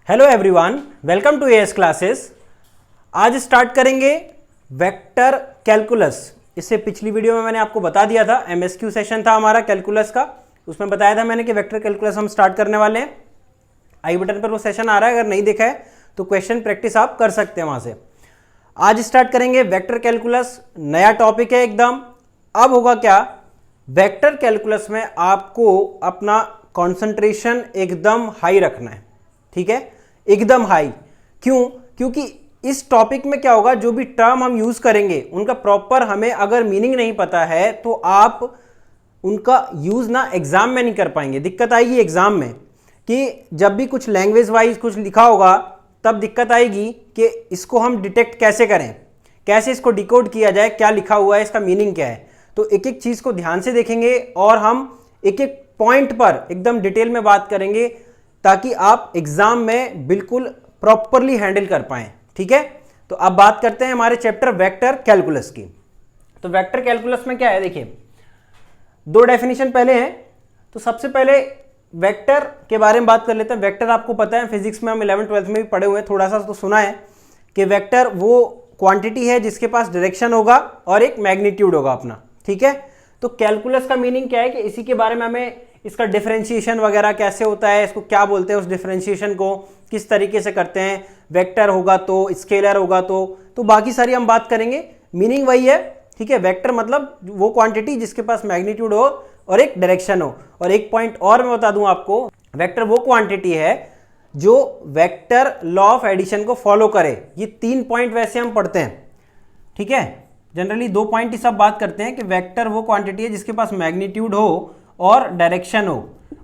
Hello everyone, welcome to AS classes. आज start करेंगे vector calculus. इससे पिछली वीडियो में मैंने आपको बता दिया था, एमएसक्यू सेशन था हमारा कैलकुलस का, उसमें बताया था मैंने कि वेक्टर कैलकुलस हम स्टार्ट करने वाले हैं। आई बटन पर वो सेशन आ रहा है, अगर नहीं देखा है तो क्वेश्चन प्रैक्टिस आप कर सकते हैं वहां से। आज स्टार्ट करेंगे वेक्टर कैलकुलस, नया टॉपिक है एकदम। अब होगा क्या, वेक्टर कैलकुलस में आपको अपना कॉन्सेंट्रेशन एकदम हाई रखना है, ठीक है, एकदम हाई। क्यों? क्योंकि इस टॉपिक में क्या होगा, जो भी टर्म हम यूज करेंगे उनका प्रॉपर हमें अगर मीनिंग नहीं पता है तो आप उनका यूज ना एग्जाम में नहीं कर पाएंगे। दिक्कत आएगी एग्जाम में कि जब भी कुछ लैंग्वेज वाइज कुछ लिखा होगा तब दिक्कत आएगी कि इसको हम डिटेक्ट कैसे करें, कैसे इसको डिकोड किया जाए, क्या लिखा हुआ है, इसका मीनिंग क्या है। तो एक एक चीज को ध्यान से देखेंगे और हम एक एक पॉइंट पर एकदम डिटेल में बात करेंगे ताकि आप एग्जाम में बिल्कुल प्रॉपरली हैंडल कर पाएं, ठीक है। तो अब बात करते हैं हमारे चैप्टर वेक्टर कैलकुलस की। तो वेक्टर कैलकुलस में क्या है, देखिए दो डेफिनेशन पहले हैं। तो सबसे पहले वेक्टर के बारे में बात कर लेते हैं। वेक्टर आपको पता है, फिजिक्स में हम 11th 12th में भी पढ़े हुए हैं, थोड़ा सा तो सुना है कि वेक्टर वो क्वांटिटी है जिसके पास डायरेक्शन होगा और एक मैग्नीट्यूड होगा अपना, ठीक है। तो कैलकुलस का मीनिंग क्या है कि इसी के बारे में हमें इसका डिफरेंशिएशन वगैरह कैसे होता है, इसको क्या बोलते हैं, उस डिफरेंशिएशन को किस तरीके से करते हैं, वेक्टर होगा तो, स्केलर होगा तो बाकी सारी हम बात करेंगे। मीनिंग वही है, ठीक है। वेक्टर मतलब वो क्वांटिटी जिसके पास मैग्नीट्यूड हो और एक डायरेक्शन हो। और एक पॉइंट और मैं बता दूं आपको, वेक्टर वो क्वांटिटी है जो वेक्टर लॉ ऑफ एडिशन को फॉलो करे। ये 3 पॉइंट वैसे हम पढ़ते हैं, ठीक है। जनरली 2 पॉइंट ही सब बात करते हैं कि वेक्टर वो क्वांटिटी है जिसके पास मैग्नीट्यूड हो और डायरेक्शन हो।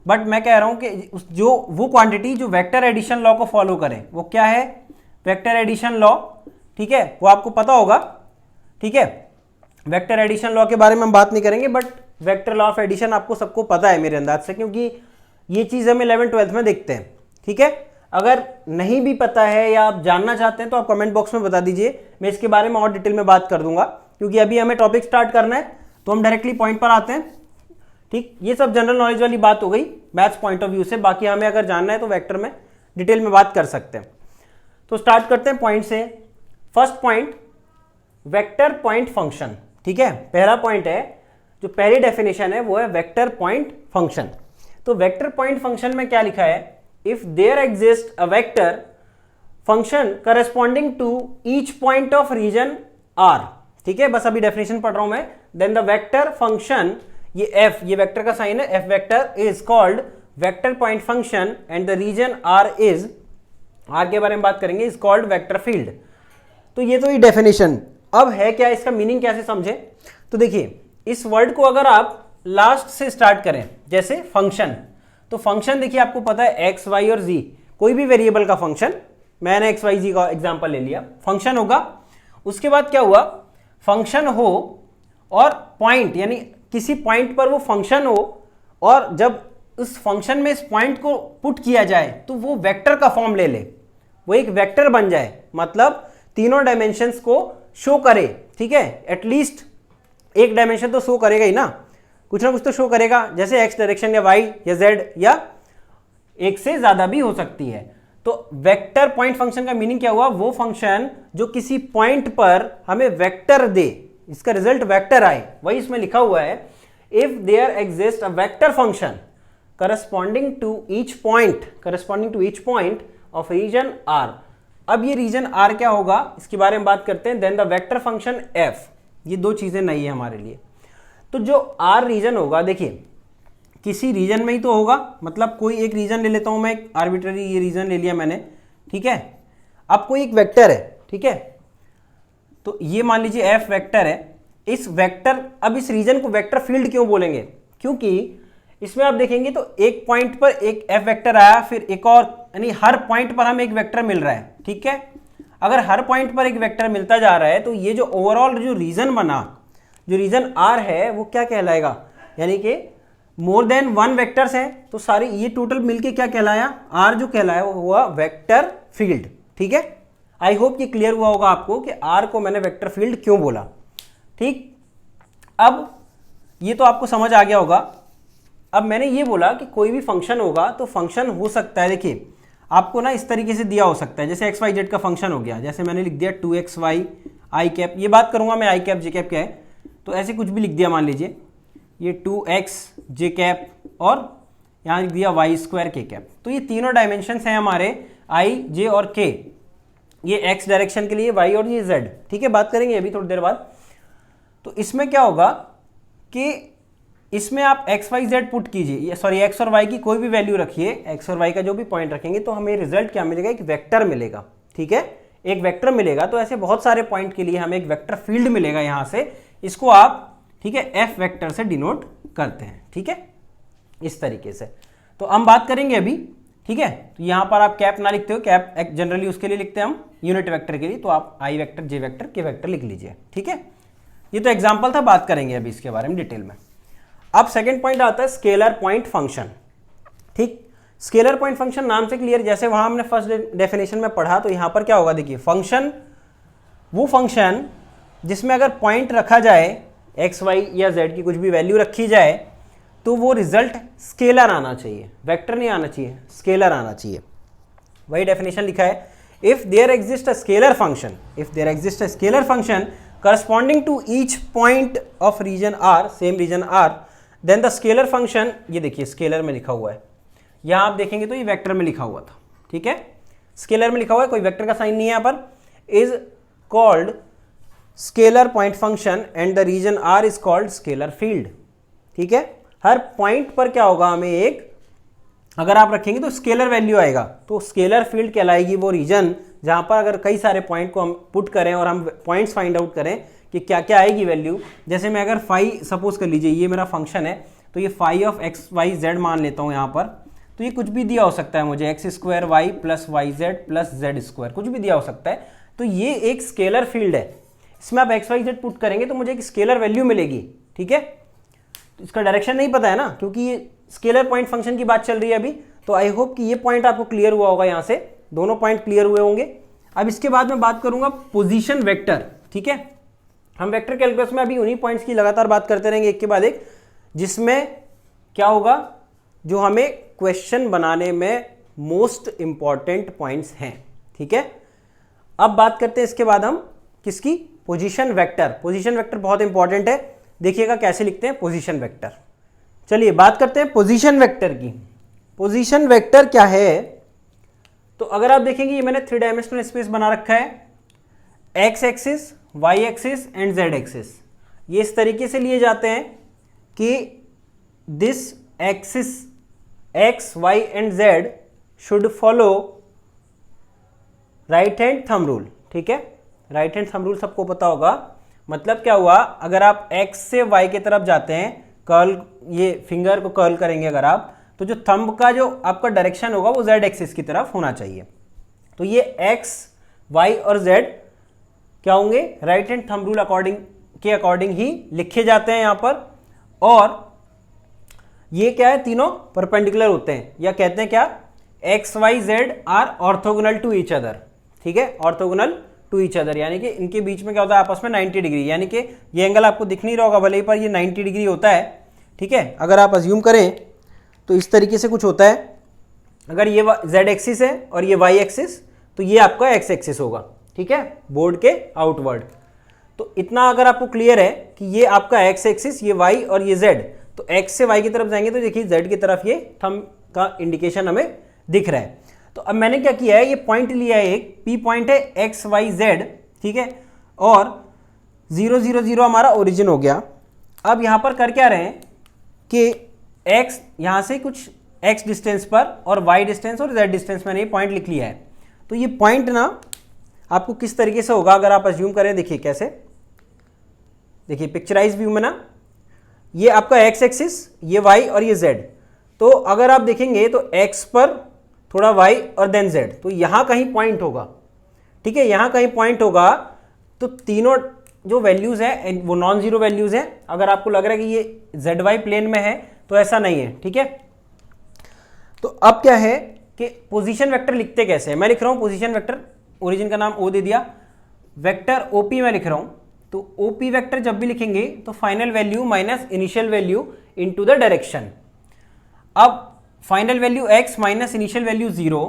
बट मैं कह रहा हूं कि जो वो क्वांटिटी जो वेक्टर एडिशन लॉ को फॉलो करे, वो क्या है, वेक्टर एडिशन लॉ, ठीक है। वो आपको पता होगा, ठीक है। वेक्टर एडिशन लॉ के बारे में हम बात नहीं करेंगे, but vector law of addition आपको सबको पता है मेरे अंदाज से, क्योंकि ये चीज हम 11th 12th में देखते हैं, ठीक है। अगर नहीं भी पता है या आप जानना चाहते हैं तो आप कमेंट बॉक्स में बता दीजिए, मैं इसके बारे में और डिटेल में बात कर दूंगा, क्योंकि अभी हमें टॉपिक स्टार्ट करना है। तो हम डायरेक्टली पॉइंट पर आते हैं, ठीक। ये सब जनरल नॉलेज वाली बात हो गई मैथ्स पॉइंट ऑफ व्यू से। बाकी हमें अगर जानना है तो वेक्टर में डिटेल में बात कर सकते हैं। तो स्टार्ट करते हैं पॉइंट से। First point, vector point function, ठीक है। पहला पॉइंट है, जो पहली डेफिनेशन है वो है वेक्टर पॉइंट फंक्शन। तो वेक्टर पॉइंट फंक्शन में क्या लिखा है, if there exist a vector function corresponding to each point of region R, ठीक है। बस अभी डेफिनेशन पढ़ रहा हूं मैं। देन द वेक्टर फंक्शन, ये एफ, ये वेक्टर का साइन है, F vector is called vector point function and the region R is, R के बारे में बात करेंगे, इज कॉल्ड वेक्टर फील्ड। तो ये तो ये डेफिनेशन। अब है क्या, इसका मीनिंग कैसे समझे। तो देखिए, इस वर्ड को अगर आप लास्ट से स्टार्ट करें, जैसे फंक्शन, तो फंक्शन देखिए आपको पता है एक्स वाई और जी, कोई भी वेरिएबल का फंक्शन, मैंने एक्स वाई जी का एग्जांपल ले लिया, फंक्शन होगा। उसके बाद क्या हुआ, फंक्शन हो और पॉइंट, यानी किसी पॉइंट पर वो फंक्शन हो, और जब उस फंक्शन में इस पॉइंट को पुट किया जाए तो वो वेक्टर का फॉर्म ले ले, वो एक वेक्टर बन जाए, मतलब तीनों डायमेंशंस को शो करे, ठीक है। एटलीस्ट एक डायमेंशन तो शो करेगा ही ना, कुछ ना कुछ तो शो करेगा, जैसे एक्स डायरेक्शन या वाई या जेड, या एक से ज्यादा भी हो सकती है। तो वेक्टर पॉइंट फंक्शन का मीनिंग क्या हुआ, वो फंक्शन जो किसी पॉइंट पर हमें वेक्टर दे, इसका रिजल्ट वेक्टर आए, वही इसमें लिखा हुआ है। If there exist a vector function corresponding to each point of region R. अब ये रीजन आर क्या होगा, इसके बारे में बात करते हैं। Then the vector function F, ये दो चीजें नई है हमारे लिए। तो जो आर रीजन होगा, देखिए किसी रीजन में ही तो होगा, मतलब कोई एक रीजन ले लेता हूं मैं, एक आर्बिट्ररी ये रीजन ले लिया मैंने, ठीक है। अब कोई एक वेक्टर है, ठीक है, तो ये मान लीजिए एफ वेक्टर है। इस वेक्टर, अब इस रीजन को वेक्टर फील्ड क्यों बोलेंगे, क्योंकि इसमें आप देखेंगे तो एक पॉइंट पर एक एफ वेक्टर आया, फिर एक और, यानी हर पॉइंट पर हमें एक वेक्टर मिल रहा है, ठीक है। अगर हर पॉइंट पर एक वेक्टर मिलता जा रहा है तो ये जो ओवरऑल जो रीजन बना, जो रीजन आर है, वो क्या कहलाएगा, यानी कि मोर देन वन वेक्टर्स है, तो सारी ये टोटल मिलके क्या कहलाया, आर जो कहलाया वो हुआ वेक्टर फील्ड, ठीक है। आई होप ये क्लियर हुआ होगा आपको कि आर को मैंने वेक्टर फील्ड क्यों बोला, ठीक। अब ये तो आपको समझ आ गया होगा। अब मैंने ये बोला कि कोई भी फंक्शन होगा तो फंक्शन हो सकता है, देखिए आपको ना इस तरीके से दिया हो सकता है, जैसे एक्स वाई जेड का फंक्शन हो गया, जैसे मैंने लिख दिया 2xy आई कैप, ये बात करूंगा मैं आई कैप जे कैप क्या है, तो ऐसे कुछ भी लिख दिया, मान लीजिए ये 2x जे कैप और यहाँ लिख दिया वाई स्क्वायर के कैप। तो ये तीनों डायमेंशंस हैं हमारे आई जे और के, ये एक्स डायरेक्शन के लिए, वाई और ये जेड, ठीक है, बात करेंगे अभी थोड़ी देर बाद। तो इसमें क्या होगा कि इसमें आप एक्स वाई जेड पुट कीजिए, सॉरी एक्स और वाई की कोई भी वैल्यू रखिए, एक्स और वाई का जो भी पॉइंट रखेंगे तो हमें रिजल्ट क्या मिलेगा, एक वेक्टर मिलेगा, ठीक है, एक वेक्टर मिलेगा। तो ऐसे बहुत सारे पॉइंट के लिए हमें एक वेक्टर फील्ड मिलेगा यहाँ से, इसको आप, ठीक है, एफ वेक्टर से डिनोट करते हैं, ठीक है, इस तरीके से। तो हम बात करेंगे अभी, ठीक है। तो यहाँ पर आप कैप ना लिखते हो, कैप जनरली उसके लिए लिखते हैं हम यूनिट वेक्टर के लिए, तो आप आई वेक्टर जे वेक्टर के वेक्टर लिख लीजिए, ठीक है। ये तो एग्जाम्पल था, बात करेंगे अभी इसके बारे में डिटेल में। अब सेकंड पॉइंट आता है स्केलर पॉइंट फंक्शन, ठीक। स्केलर पॉइंट फंक्शन नाम से क्लियर, जैसे वहां हमने फर्स्ट डेफिनेशन में पढ़ा, तो यहां पर क्या होगा, देखिए फंक्शन, वो फंक्शन जिसमें अगर पॉइंट रखा जाए एक्स वाई या जेड की कुछ भी वैल्यू रखी जाए तो वो रिजल्ट स्केलर आना चाहिए, वेक्टर नहीं आना चाहिए, स्केलर आना चाहिए। वही डेफिनेशन लिखा है, if there exist a scalar function, if there exist a scalar function corresponding to each point of region R, same region R, then the scalar function, ये देखिए स्केलर में लिखा हुआ है, यहाँ आप देखेंगे तो ये वेक्टर में लिखा हुआ था, ठीक है, स्केलर में लिखा हुआ है, कोई वेक्टर का साइन नहीं है यहाँ पर, is called scalar point function and the region R is called scalar field, ठीक है। हर पॉइंट पर क्या होगा, हमें एक अगर आप रखेंगे तो स्केलर वैल्यू आएगा, तो स्केलर फील्ड कहलाएगी वो रीजन जहां पर अगर कई सारे पॉइंट को हम पुट करें और हम पॉइंट्स फाइंड आउट करें कि क्या क्या आएगी वैल्यू। जैसे मैं अगर फाई सपोज कर लीजिए, ये मेरा फंक्शन है, तो ये phi of X Y Z मान लेता हूं यहाँ पर, तो ये कुछ भी दिया हो सकता है मुझे, X square Y plus Y Z plus Z square, कुछ भी दिया हो सकता है। तो ये एक स्केलर फील्ड है, इसमें आप एक्स वाई जेड पुट करेंगे तो मुझे एक स्केलर वैल्यू मिलेगी, ठीक है। तो इसका डायरेक्शन नहीं पता है ना, क्योंकि ये स्केलर पॉइंट फंक्शन की बात चल रही है अभी। तो आई होप कि ये पॉइंट आपको क्लियर हुआ होगा, यहाँ से दोनों पॉइंट क्लियर हुए होंगे। अब इसके बाद मैं बात करूंगा पोजीशन वेक्टर, ठीक है। हम वेक्टर कैलकुलस में अभी उन्हीं पॉइंट्स की लगातार बात करते रहेंगे एक के बाद एक, जिसमें क्या होगा, जो हमें क्वेश्चन बनाने में मोस्ट इंपॉर्टेंट पॉइंट्स हैं, ठीक है। अब बात करते हैं इसके बाद हम किसकी, पोजीशन वेक्टर। पोजीशन वेक्टर बहुत इंपॉर्टेंट है, देखिएगा कैसे लिखते हैं पोजीशन वेक्टर। चलिए बात करते हैं पोजीशन वेक्टर की। पोजीशन वेक्टर क्या है, तो अगर आप देखेंगे ये मैंने 3 डायमेंशनल स्पेस बना रखा है, X axis, Y axis and Z axis. ये इस तरीके से लिए जाते हैं कि this axis X Y and Z should follow right hand thumb rule, ठीक है। राइट हैंड थंब रूल सबको पता होगा, मतलब क्या हुआ, अगर आप एक्स से वाई की तरफ जाते हैं, कर्ल, ये फिंगर को कर्ल करेंगे अगर आप, तो जो थंब का जो आपका डायरेक्शन होगा वो जेड एक्सिस की तरफ होना चाहिए। तो ये एक्स वाई और जेड क्या होंगे, राइट हैंड थंब रूल के अकॉर्डिंग ही लिखे जाते हैं यहाँ पर। और ये क्या है, तीनों परपेंडिकुलर होते हैं, या कहते हैं क्या, X Y Z are orthogonal to each other, ठीक है, ऑर्थोगोनल टू ईच अदर, यानी कि इनके बीच में क्या होता है, आपस में 90 डिग्री, यानी कि ये एंगल आपको दिख नहीं रहा होगा भले ही, पर ये 90 डिग्री होता है, ठीक है। अगर आप अज्यूम करें तो इस तरीके से कुछ होता है, अगर ये जेड एक्सिस है और ये वाई एक्सिस, तो ये आपका एक्स एक्सिस होगा, ठीक है, बोर्ड के आउटवर्ड। तो इतना अगर आपको क्लियर है कि ये आपका एक्स एक्सिस, ये वाई और ये जेड, तो एक्स से वाई की तरफ जाएंगे तो देखिए जेड की तरफ ये थंब का इंडिकेशन हमें दिख रहा है। तो अब मैंने क्या किया है, ये पॉइंट लिया है, एक पी पॉइंट है एक्स वाई जेड, ठीक है, और 0 0 0 हमारा ओरिजिन हो गया। अब यहाँ पर कर क्या रहे हैं कि x यहाँ से कुछ x डिस्टेंस पर और y डिस्टेंस और z डिस्टेंस मैंने ये पॉइंट लिख लिया है। तो ये पॉइंट ना आपको किस तरीके से होगा, अगर आप अज्यूम करें, देखिए कैसे, देखिए पिक्चराइज व्यू में ना, ये आपका x एक्सिस, ये y और ये z। तो अगर आप देखेंगे तो x पर थोड़ा y और देन z, तो यहाँ कहीं पॉइंट होगा, ठीक है, यहाँ कहीं पॉइंट होगा। तो तीनों जो वैल्यूज है वो नॉन जीरो वैल्यूज है। अगर आपको लग रहा है कि ये जेड वाई प्लेन में है तो ऐसा नहीं है, ठीक है। तो अब क्या है कि पोजीशन वेक्टर लिखते कैसे हैं, मैं लिख रहा हूं पोजीशन वेक्टर, ओरिजिन का नाम ओ दे दिया, वेक्टर ओपी मैं लिख रहा हूं। तो ओपी वेक्टर जब भी लिखेंगे तो final value minus initial value into the direction. अब final value x minus initial value 0,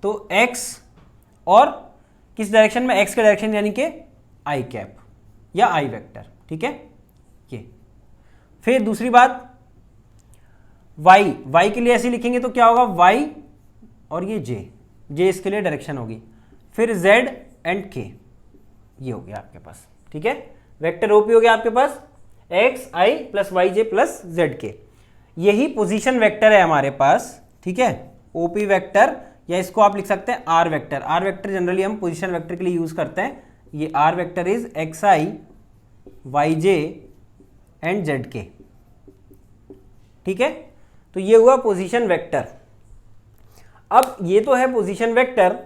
तो x और किस डायरेक्शन में, x के डायरेक्शन यानी कि आई कैप या आई वेक्टर, ठीक है। ये फिर दूसरी बात y के लिए ऐसे लिखेंगे तो क्या होगा, y और ये j इसके लिए डायरेक्शन होगी, फिर z एंड k, ये हो गया आपके पास, ठीक है। वेक्टर ओपी हो गया आपके पास x i plus Y J plus Z K, यही पोजीशन वेक्टर है हमारे पास, ठीक है। ओपी वेक्टर या इसको आप लिख सकते हैं R vector. R vector generally हम पोजीशन वेक्टर के लिए यूज करते हैं। ये R vector is X I Y J and Z K, ठीक है। तो ये हुआ पोजीशन वेक्टर। अब ये तो है पोजीशन वेक्टर,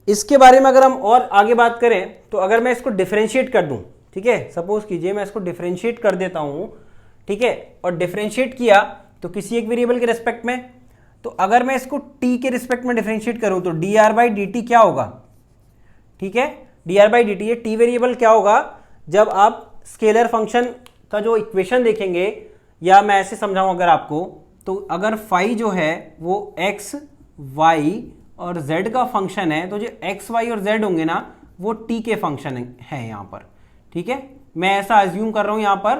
इसके बारे में अगर हम और आगे बात करें तो अगर मैं इसको डिफरेंशिएट कर दूं, ठीक है, सपोज कीजिए मैं इसको डिफरेंशिएट कर देता हूं, ठीक है, और डिफरेंशिएट किया तो किसी एक वेरिएबल के रिस्पेक्ट में, तो अगर मैं इसको t के रिस्पेक्ट में डिफरेंशिएट करूं तो dr बाई डी टी क्या होगा, ठीक है, dr बाई डी टी, ये t वेरिएबल क्या होगा, जब आप स्केलर फंक्शन का जो इक्वेशन देखेंगे, या मैं ऐसे समझाऊं अगर आपको, तो अगर फाई जो है वो x y और z का फंक्शन है, तो जो x y और z होंगे ना वो t के फंक्शन है यहाँ पर, ठीक है। मैं ऐसा अज्यूम कर रहा हूँ यहाँ पर,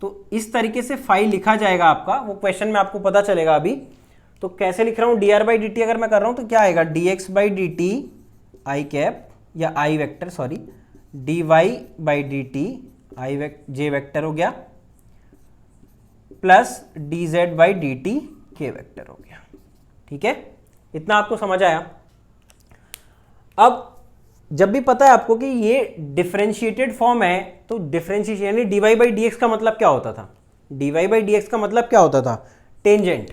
तो इस तरीके से फाई लिखा जाएगा आपका, वो क्वेश्चन में आपको पता चलेगा अभी। तो कैसे लिख रहा हूँ, dr बाई डी टी अगर मैं कर रहा हूँ तो क्या आएगा, dx by d t i cap या i vector, sorry, dy by d t i j vector हो गया, plus dz by d t k vector हो गया, ठीक है। इतना आपको समझ आया। अब जब भी पता है आपको कि ये डिफरेंशिएटेड फॉर्म है, तो डिफरेंशिएशन यानी dy बाई डी एक्स का मतलब क्या होता था, dy बाई डी एक्स का मतलब क्या होता था, टेंजेंट,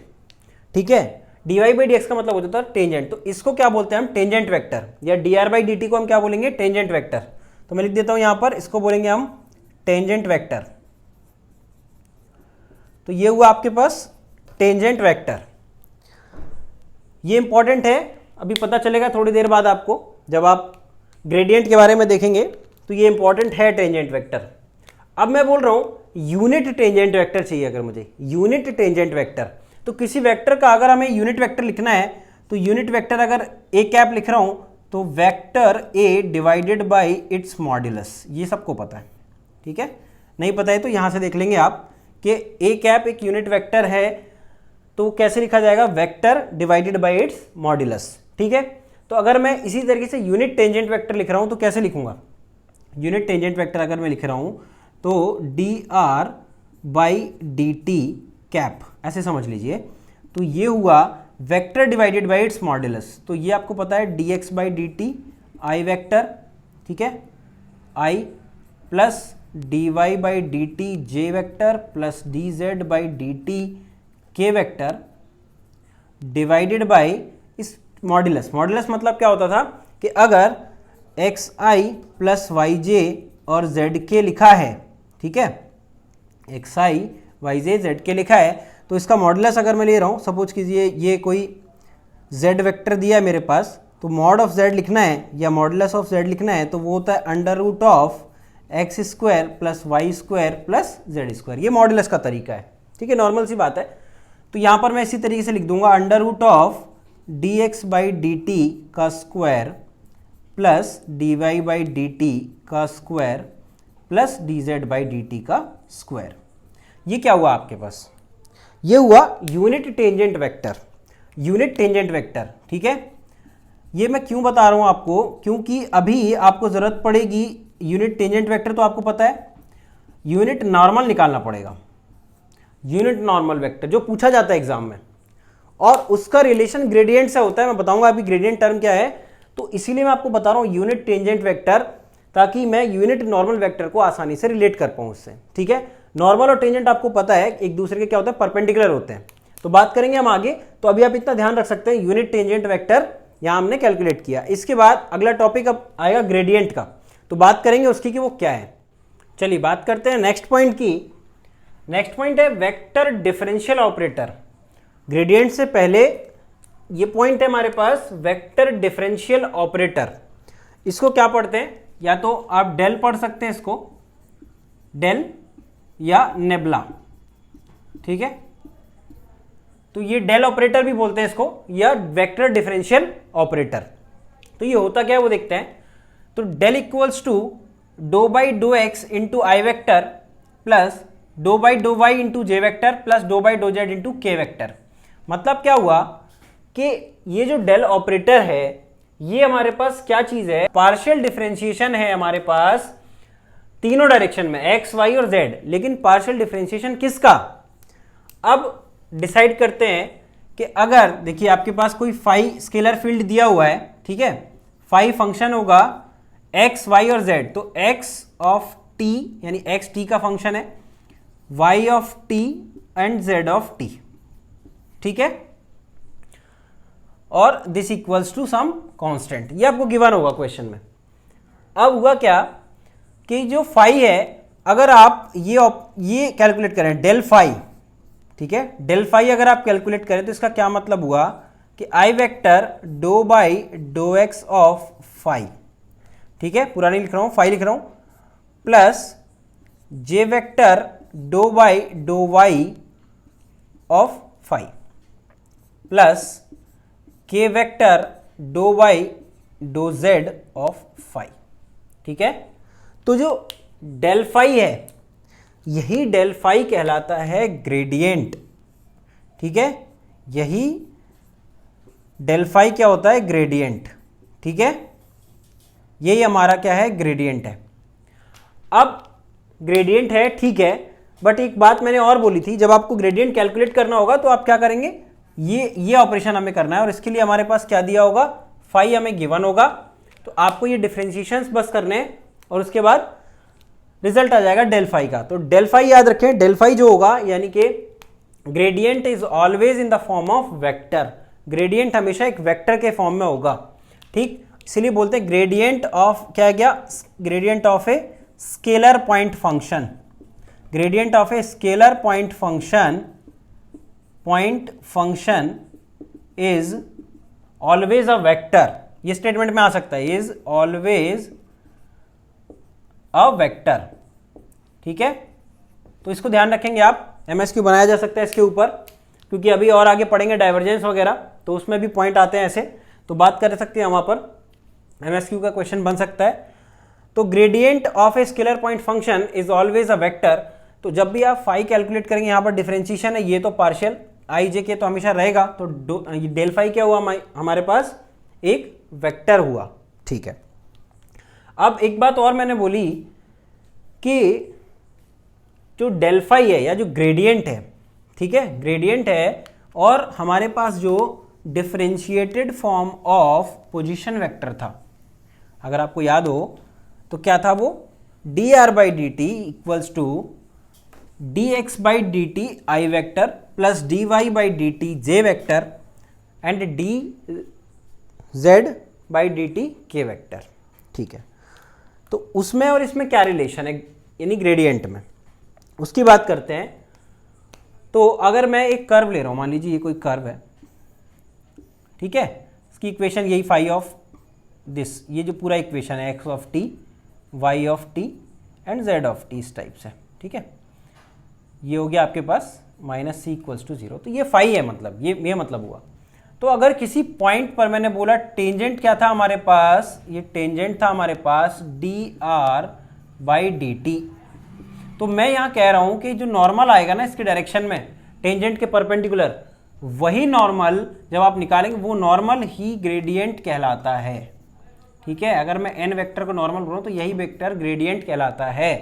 ठीक है। dy बाई डी एक्स का मतलब होता था टेंजेंट, तो इसको क्या बोलते हैं हम, टेंजेंट वेक्टर, या dr बाई डी टी को हम क्या बोलेंगे, टेंजेंट वेक्टर। तो मैं लिख देता हूं यहां पर, इसको बोलेंगे हम टेंजेंट वेक्टर। तो ये हुआ आपके पास टेंजेंट वेक्टर, ये इंपॉर्टेंट है, अभी पता चलेगा थोड़ी देर बाद आपको, जब आप ग्रेडियंट के बारे में देखेंगे तो ये इंपॉर्टेंट है टेंजेंट वेक्टर। अब मैं बोल रहा हूं यूनिट टेंजेंट वेक्टर चाहिए, अगर मुझे यूनिट टेंजेंट वेक्टर, तो किसी वेक्टर का अगर हमें यूनिट वेक्टर लिखना है, तो यूनिट वेक्टर अगर ए कैप लिख रहा हूं तो vector A divided by it's modulus, ये सबको पता है, ठीक है। नहीं पता है तो यहां से देख लेंगे आप कि ए कैप एक यूनिट वेक्टर है, तो कैसे लिखा जाएगा, vector divided by it's modulus, ठीक है। तो अगर मैं इसी तरीके से यूनिट टेंजेंट वेक्टर लिख रहा हूं तो कैसे लिखूंगा, यूनिट टेंजेंट वेक्टर अगर मैं लिख रहा हूं तो dr by d t cap, ऐसे समझ लीजिए। तो ये हुआ vector divided by its modulus, तो ये आपको पता है dx by d t i vector, ठीक है, i plus dy by d t j vector plus dz by d t k vector divided by इस मॉड्यूलस। मॉड्यूलस मतलब क्या होता था कि अगर x i plus Y j और जेड के लिखा है, ठीक है, x I Y J Z k लिखा है, तो इसका मॉड्यूलस अगर मैं ले रहा हूँ, सपोज कीजिए ये कोई जेड वेक्टर दिया है मेरे पास, तो मॉड ऑफ जेड लिखना है या मॉड्यूलस ऑफ जेड लिखना है, तो वो होता है under root of X square plus Y square plus Z square, ये मॉड्यूलस का तरीका है, ठीक है, नॉर्मल सी बात है। तो यहाँ पर मैं इसी तरीके से लिख दूंगा under root of d x by d t का square plus d y by d t का square plus d z by d t का स्क्वायर। ये क्या हुआ आपके पास, ये हुआ unit tangent vector, unit tangent vector, ठीक है। ये मैं क्यों बता रहा हूँ आपको, क्योंकि अभी आपको ज़रूरत पड़ेगी यूनिट टेंजेंट वेक्टर, तो आपको पता है यूनिट नॉर्मल निकालना पड़ेगा, यूनिट नॉर्मल वेक्टर जो पूछा जाता है एग्जाम में, और उसका रिलेशन ग्रेडियंट से होता है। मैं बताऊंगा अभी ग्रेडियंट टर्म क्या है, तो इसीलिए मैं आपको बता रहा हूं यूनिट टेंजेंट वेक्टर, ताकि मैं यूनिट नॉर्मल वेक्टर को आसानी से रिलेट कर पाऊं उससे, ठीक है। नॉर्मल और टेंजेंट आपको पता है एक दूसरे के क्या होते हैं, परपेंडिकुलर होते हैं, तो बात करेंगे हम आगे। तो अभी आप इतना ध्यान रख सकते हैं, यूनिट टेंजेंट वेक्टर यहां हमने कैलकुलेट किया। इसके बाद अगला टॉपिक अब आएगा ग्रेडियंट का, तो बात करेंगे उसकी कि वो क्या है। चलिए बात करते हैं नेक्स्ट पॉइंट की। नेक्स्ट पॉइंट है वेक्टर डिफरेंशियल ऑपरेटर। ग्रेडियंट से पहले ये पॉइंट है हमारे पास वेक्टर डिफरेंशियल ऑपरेटर। इसको क्या पढ़ते हैं, या तो आप डेल पढ़ सकते हैं इसको, डेल या नेबला, ठीक है। तो ये डेल ऑपरेटर भी बोलते हैं इसको, या वेक्टर डिफरेंशियल ऑपरेटर। तो ये होता क्या है वो देखते हैं। तो del equals to do by dough x into I vector plus do by dough Y into J vector plus do by dough Z into K vector. मतलब क्या हुआ कि ये जो डेल ऑपरेटर है ये हमारे पास क्या चीज है, पार्शियल डिफरेंशिएशन है हमारे पास तीनों डायरेक्शन में, एक्स वाई और जेड। लेकिन पार्शियल डिफरेंशिएशन किसका, अब डिसाइड करते हैं कि अगर देखिए आपके पास कोई फाई स्केलर फील्ड दिया हुआ है, ठीक है, फाई फंक्शन होगा एक्स वाई और जेड। तो एक्स ऑफ टी यानी एक्स टी का फंक्शन है, Y of T and Z of T, ठीक है, और this equals to some constant. ये आपको गिवन होगा क्वेश्चन में। अब हुआ क्या कि जो फाई है, अगर आप ये कैलकुलेट करें डेल फाई, ठीक है, डेल फाई अगर आप कैलकुलेट करें तो इसका क्या मतलब हुआ कि आई वेक्टर डो by dough x of phi, ठीक है, पुरानी लिख रहा हूं, फाई लिख रहा हूं, प्लस जे वेक्टर डो by dough y of phi plus k vector डो by dough z of phi, ठीक है। तो जो डेल फाई है यही डेल फाई कहलाता है ग्रेडियंट, ठीक है, यही डेल फाई क्या होता है, ग्रेडियंट, ठीक है, यही हमारा क्या है, ग्रेडियंट है। अब ग्रेडियंट है, ठीक है, बट एक बात मैंने और बोली थी, जब आपको ग्रेडियंट कैलकुलेट करना होगा तो आप क्या करेंगे, ये ऑपरेशन हमें करना है, और इसके लिए हमारे पास क्या दिया होगा, फाई हमें गिवन होगा। तो आपको ये डिफरेंशिएशंस बस करने हैं और उसके बाद रिजल्ट आ जाएगा डेल फाई का। तो डेल फाई याद रखें, डेल फाई जो होगा यानी कि gradient is always in the form of vector, gradient हमेशा एक वेक्टर के फॉर्म में होगा, ठीक, इसलिए बोलते हैं ग्रेडियंट ऑफ क्या गया, gradient of a scalar point function, gradient of a scalar point function is always a vector. ये स्टेटमेंट में आ सकता है, इज ऑलवेज अ वेक्टर, ठीक है। तो इसको ध्यान रखेंगे आप, एमएसक्यू बनाया जा सकता है इसके ऊपर, क्योंकि अभी और आगे पढ़ेंगे डाइवर्जेंस वगैरह, तो उसमें भी पॉइंट आते हैं ऐसे, तो बात कर सकते हैं वहां पर एमएसक्यू का क्वेश्चन बन सकता है। तो gradient of a scalar point function is always a vector. तो जब भी आप फाई कैलकुलेट करेंगे, यहाँ पर डिफरेंशिएशन है, ये तो पार्शियल आई जे के तो हमेशा रहेगा, तो डेल फाई क्या हुआ हमारे पास, एक वेक्टर हुआ, ठीक है। अब एक बात और मैंने बोली कि जो डेल फाई है या जो ग्रेडियंट है, ठीक है, ग्रेडियंट है, और हमारे पास जो differentiated form of position vector था, अगर आपको याद हो तो क्या था वो, d r by d t equals to d x by d t i vector plus d y by d t j vector and d z by d t k vector, ठीक है। तो उसमें और इसमें क्या रिलेशन है, यानी gradient में, उसकी बात करते हैं। तो अगर मैं एक कर्व ले रहा हूं, मान लीजिए ये कोई कर्व है, ठीक है, इसकी इक्वेशन यही फाई ऑफ दिस, ये जो पूरा इक्वेशन है x of t y of T and Z of t, इस टाइप से, ठीक है, ये हो गया आपके पास minus c equals to zero. तो ये फाई है, मतलब ये मतलब हुआ। तो अगर किसी पॉइंट पर मैंने बोला टेंजेंट क्या था हमारे पास, ये टेंजेंट था हमारे पास d r by d t, तो मैं यहाँ कह रहा हूँ कि जो नॉर्मल आएगा ना इसके डायरेक्शन में टेंजेंट के परपेंडिकुलर, वही नॉर्मल जब आप निकालेंगे वो नॉर्मल ही ग्रेडियंट कहलाता है, ठीक है। अगर मैं एन वेक्टर को नॉर्मल बोलूँ तो यही वेक्टर ग्रेडियंट कहलाता है,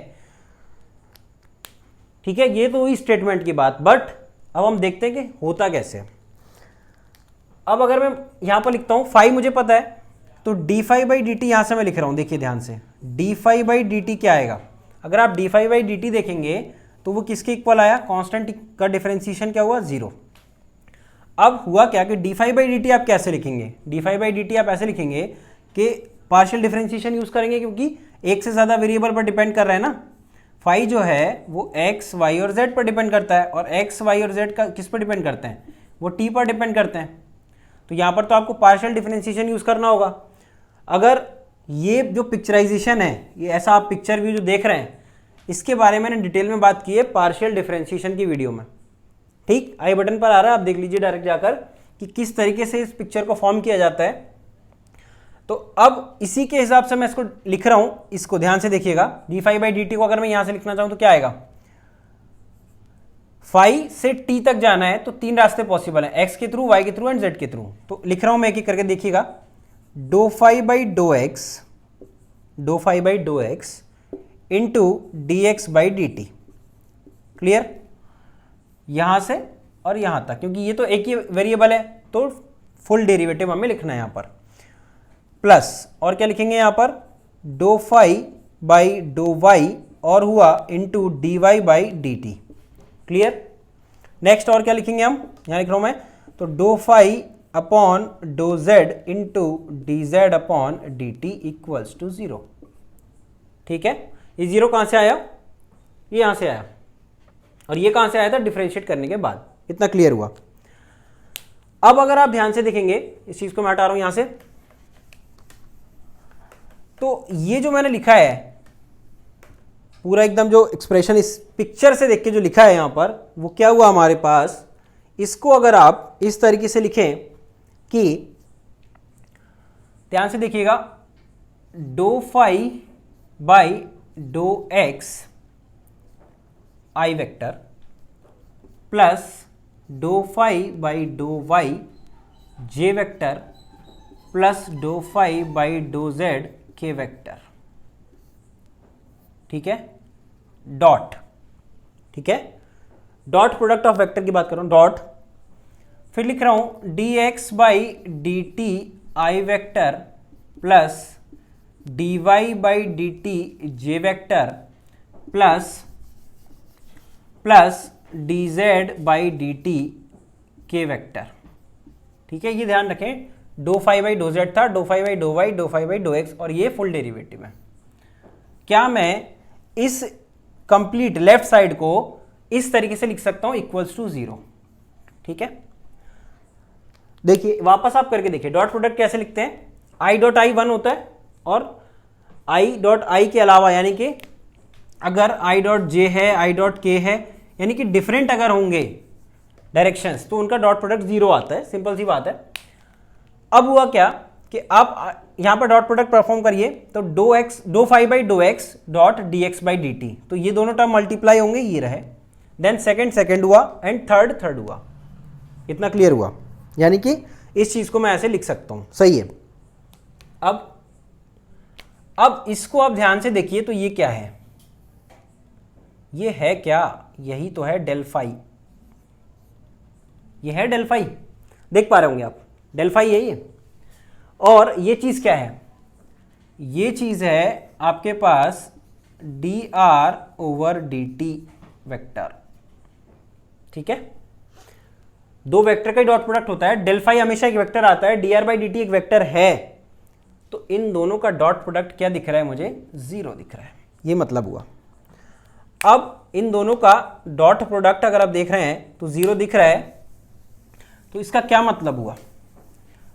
ठीक है। ये तो हुई स्टेटमेंट की बात, बट अब हम देखते हैं कि होता कैसे। अब अगर मैं यहां पर लिखता हूं फाई मुझे पता है, तो d phi by d t यहां से मैं लिख रहा हूं, देखिए ध्यान से, d phi by d t क्या आएगा, अगर आप d phi by d t देखेंगे तो वो किसके इक्वल आया, कांस्टेंट का डिफरेंशिएशन क्या हुआ, जीरो। अब हुआ क्या कि d phi by d t आप कैसे लिखेंगे, d phi by d t आप ऐसे लिखेंगे कि पार्शियल डिफरेंशिएशन यूज करेंगे, क्योंकि एक से ज्यादा वेरिएबल पर डिपेंड कर रहा है ना। फाई जो है वो एक्स वाई और जेड पर डिपेंड करता है, और एक्स वाई और जेड का किस पर डिपेंड करते हैं, वो टी पर डिपेंड करते हैं। तो यहाँ पर तो आपको पार्शियल डिफरेंशिएशन यूज करना होगा। अगर ये जो पिक्चराइजेशन है, ये ऐसा आप पिक्चर व्यू जो देख रहे हैं, इसके बारे में मैंने डिटेल में बात की है पार्शियल डिफरेंशिएशन की वीडियो में, ठीक, आई बटन पर आ रहा है, आप देख लीजिए डायरेक्ट जाकर कि किस तरीके से इस पिक्चर को फॉर्म किया जाता है। तो अब इसी के हिसाब से मैं इसको लिख रहा हूं, इसको ध्यान से देखिएगा। d5/dt को अगर मैं यहां से लिखना चाहूं तो क्या आएगा, फाई से टी तक जाना है तो 3 रास्ते पॉसिबल हैं, x के थ्रू, y के थ्रू एंड z के थ्रू। तो लिख रहा हूं मैं एक एक करके, देखिएगा। dो phi by dough x into dx/dt। Clear, यहां से और यहां तक, क्योंकि ये तो एक ही वेरिएबल है तो फुल डेरिवेटिव हमें लिखना है यहां पर। प्लस और क्या लिखेंगे यहां पर, dो फाई/डो y और हुआ इंटू dy/dt। क्लियर, नेक्स्ट और क्या लिखेंगे हम, यहां लिख रहा हूं मैं, तो dो फाई/डो z into dz/dt equals to 0। ठीक है, ये 0 कहां से आया, ये यहां से आया, और ये कहां से आया था, डिफरेंशिएट करने के बाद। इतना क्लियर हुआ। अब अगर आप ध्यान से देखेंगे, इस चीज को मैं हटा रहा हूं यहां से, तो ये जो मैंने लिखा है पूरा एकदम, जो एक्सप्रेशन इस पिक्चर से देख के जो लिखा है यहां पर, वो क्या हुआ हमारे पास, इसको अगर आप इस तरीके से लिखें कि, ध्यान से देखिएगा, dो फाई/डो x आई वेक्टर प्लस dो फाई/डो y j वेक्टर प्लस dो फाई/डो z k वेक्टर। ठीक है, डॉट, ठीक है, डॉट प्रोडक्ट ऑफ वेक्टर की बात कर रहा हूं, डॉट, फिर लिख रहा हूं dx/dt i vector plus dy/dt j vector plus dz/dt k vector. ठीक है, ये ध्यान रखें, dो फाई/डो z था, dो फाई/डो y, dो फाई/डो x, और ये फुल डेरिवेटिव है। क्या मैं इस कंप्लीट लेफ्ट साइड को इस तरीके से लिख सकता हूं, इक्वल्स टू 0। ठीक है, देखिए वापस आप करके देखिए, डॉट प्रोडक्ट कैसे लिखते हैं, i.i 1 होता है, और i.i के अलावा, यानी कि अगर i.j है, i.k है, यानी कि डिफरेंट अगर होंगे डायरेक्शंस, तो उनका डॉट प्रोडक्ट 0 आता है, सिंपल सी बात है। अब हुआ क्या कि आप यहां पर डॉट प्रोडक्ट परफॉर्म करिए, तो दो फाई/डो x डॉट dx/dt, तो ये दोनों टर्म मल्टीप्लाई होंगे, ये रहे, देन सेकंड हुआ एंड थर्ड हुआ। इतना क्लियर हुआ, यानी कि इस चीज को मैं ऐसे लिख सकता हूं, सही है। अब इसको आप ध्यान से देखिए, तो ये क्या है, ये है क्या, यही तो है डेल फाई, ये है डेल फाई, देख पा रहे होंगे आप, डेल फाई यही है। और ये चीज क्या है, ये चीज है आपके पास dr/dt वेक्टर। ठीक है, दो वेक्टर का ही डॉट प्रोडक्ट होता है, डेल फाई हमेशा एक वेक्टर आता है, dr/dt एक वेक्टर है, तो इन दोनों का डॉट प्रोडक्ट क्या दिख रहा है मुझे, 0 दिख रहा है, ये मतलब हुआ। अब इन दोनों का डॉट प्रोडक्ट अगर आप देख रहे हैं तो 0 दिख रहा है, तो इसका क्या मतलब हुआ,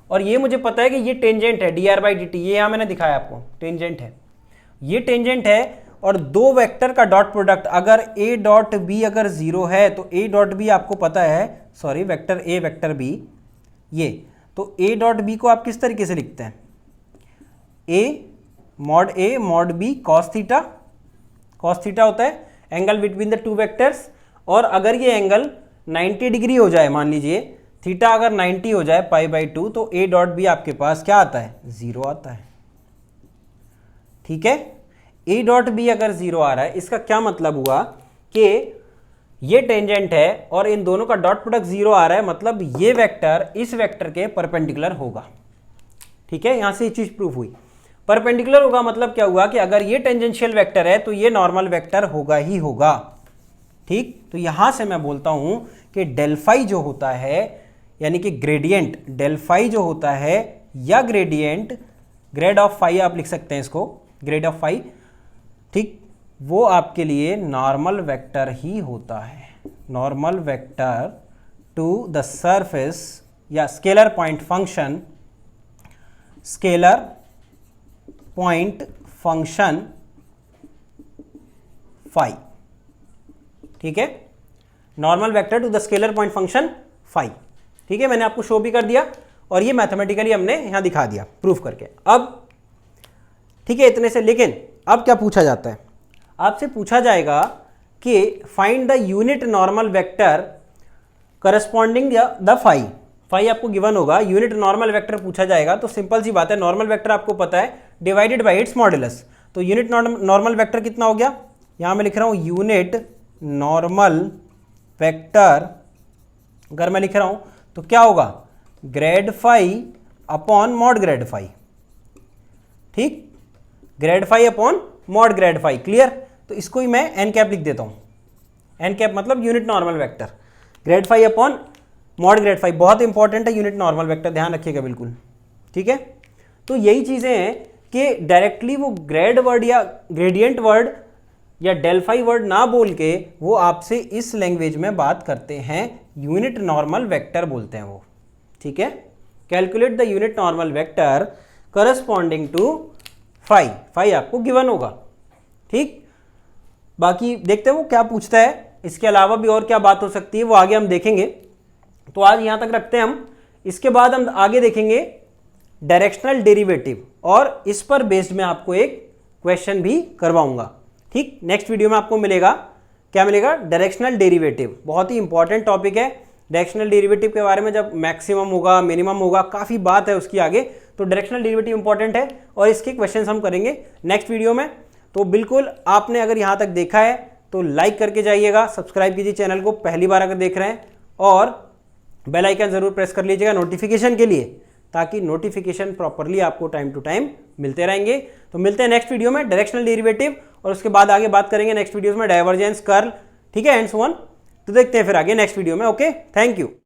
और ये मुझे पता है कि ये टेंजेंट है dr/dt, ये यहां मैंने दिखाया आपको, टेंजेंट है, ये टेंजेंट है, और दो वेक्टर का डॉट प्रोडक्ट अगर a.b अगर 0 है, तो a.b आपको पता है, sorry, vector a vector b, ये, तो a.b को आप किस तरीके से लिखते हैं, a mod b cos theta होता है angle between the two vectors, और अगर ये एंगल 90 डिग्री हो जाए, मान लीजिए थीटा अगर 90 हो जाए π/2, तो a.b आपके पास क्या आता है, 0 आता है। ठीक है, a.b अगर 0 आ रहा है, इसका क्या मतलब हुआ कि ये टेंजेंट है और इन दोनों का डॉट प्रोडक्ट 0 आ रहा है, मतलब ये वेक्टर इस वेक्टर के परपेंडिकुलर होगा। ठीक है, यहां से ये चीज प्रूफ हुई, परपेंडिकुलर होगा, मतलब क्या हुआ कि अगर ये टेंजेंशियल वेक्टर है तो ये नॉर्मल वेक्टर होगा ही होगा। ठीक, तो यहां से मैं बोलता हूं कि डेल फाई जो होता है, यानी कि ग्रेडियंट डेल फाई जो होता है, या ग्रेडियंट ग्रेड ऑफ फाई आप लिख सकते हैं इसको, ग्रेड ऑफ फाई, ठीक, वो आपके लिए नॉर्मल वेक्टर ही होता है, normal vector to the surface, या scalar point function, scalar point function phi. ठीक है, normal vector to the scalar point function phi. ठीक है, मैंने आपको शो भी कर दिया और ये मैथमेटिकली हमने यहां दिखा दिया प्रूफ करके। अब ठीक है इतने से, लेकिन अब क्या पूछा जाता है, आपसे पूछा जाएगा कि find the unit normal vector corresponding the phi. Phi आपको गिवन होगा, यूनिट नॉर्मल वेक्टर पूछा जाएगा। तो सिंपल सी बात है, नॉर्मल वेक्टर आपको पता है डिवाइडेड बाई इट्स मॉड्यूलस। तो यूनिट नॉर्मल वेक्टर कितना हो गया, यहां मैं लिख रहा हूं यूनिट नॉर्मल वेक्टर, अगर मैं लिख रहा हूं तो क्या होगा, grad phi upon mod grad phi. ठीक, grad phi upon mod grad phi, clear. तो इसको ही मैं एन कैप लिख देता हूं, एन कैप मतलब unit normal vector, grad phi upon mod grad phi. बहुत इंपॉर्टेंट है यूनिट नॉर्मल वेक्टर, ध्यान रखिएगा बिल्कुल। ठीक है, तो यही चीजें हैं कि डायरेक्टली वो ग्रेड वर्ड या ग्रेडियंट वर्ड या डेल्फाई वर्ड ना बोल के वो आपसे इस लैंग्वेज में बात करते हैं, यूनिट नॉर्मल वेक्टर बोलते हैं वो। ठीक है, calculate the unit normal vector corresponding to phi. Phi आपको गिवन होगा। ठीक, बाकी देखते हैं वो क्या पूछता है, इसके अलावा भी और क्या बात हो सकती है वो आगे हम देखेंगे। तो आज यहां तक रखते हैं हम, इसके बाद हम आगे देखेंगे डायरेक्शनल डेरिवेटिव, और इस पर बेस्ड में आपको एक क्वेश्चन भी करवाऊंगा। ठीक, नेक्स्ट वीडियो में आपको मिलेगा, क्या मिलेगा, डायरेक्शनल डेरिवेटिव। बहुत ही इंपॉर्टेंट टॉपिक है डायरेक्शनल डेरिवेटिव के बारे में, जब मैक्सिमम होगा मिनिमम होगा काफ़ी बात है उसकी आगे। तो डायरेक्शनल डेरिवेटिव इंपॉर्टेंट है और इसके क्वेश्चंस हम करेंगे नेक्स्ट वीडियो में। तो बिल्कुल आपने अगर यहाँ तक देखा है तो लाइक करके जाइएगा, सब्सक्राइब कीजिए चैनल को पहली बार अगर देख रहे हैं, और बेल आइकन ज़रूर प्रेस कर लीजिएगा नोटिफिकेशन के लिए, ताकि नोटिफिकेशन प्रॉपरली आपको टाइम टू टाइम मिलते रहेंगे। तो मिलते हैं नेक्स्ट वीडियो में डायरेक्शनल डेरिवेटिव, और उसके बाद आगे बात करेंगे नेक्स्ट वीडियोस में डाइवर्जेंस, कर्ल, ठीक है, एंड सो ऑन। तो देखते हैं फिर आगे नेक्स्ट वीडियो में। Okay, thank you.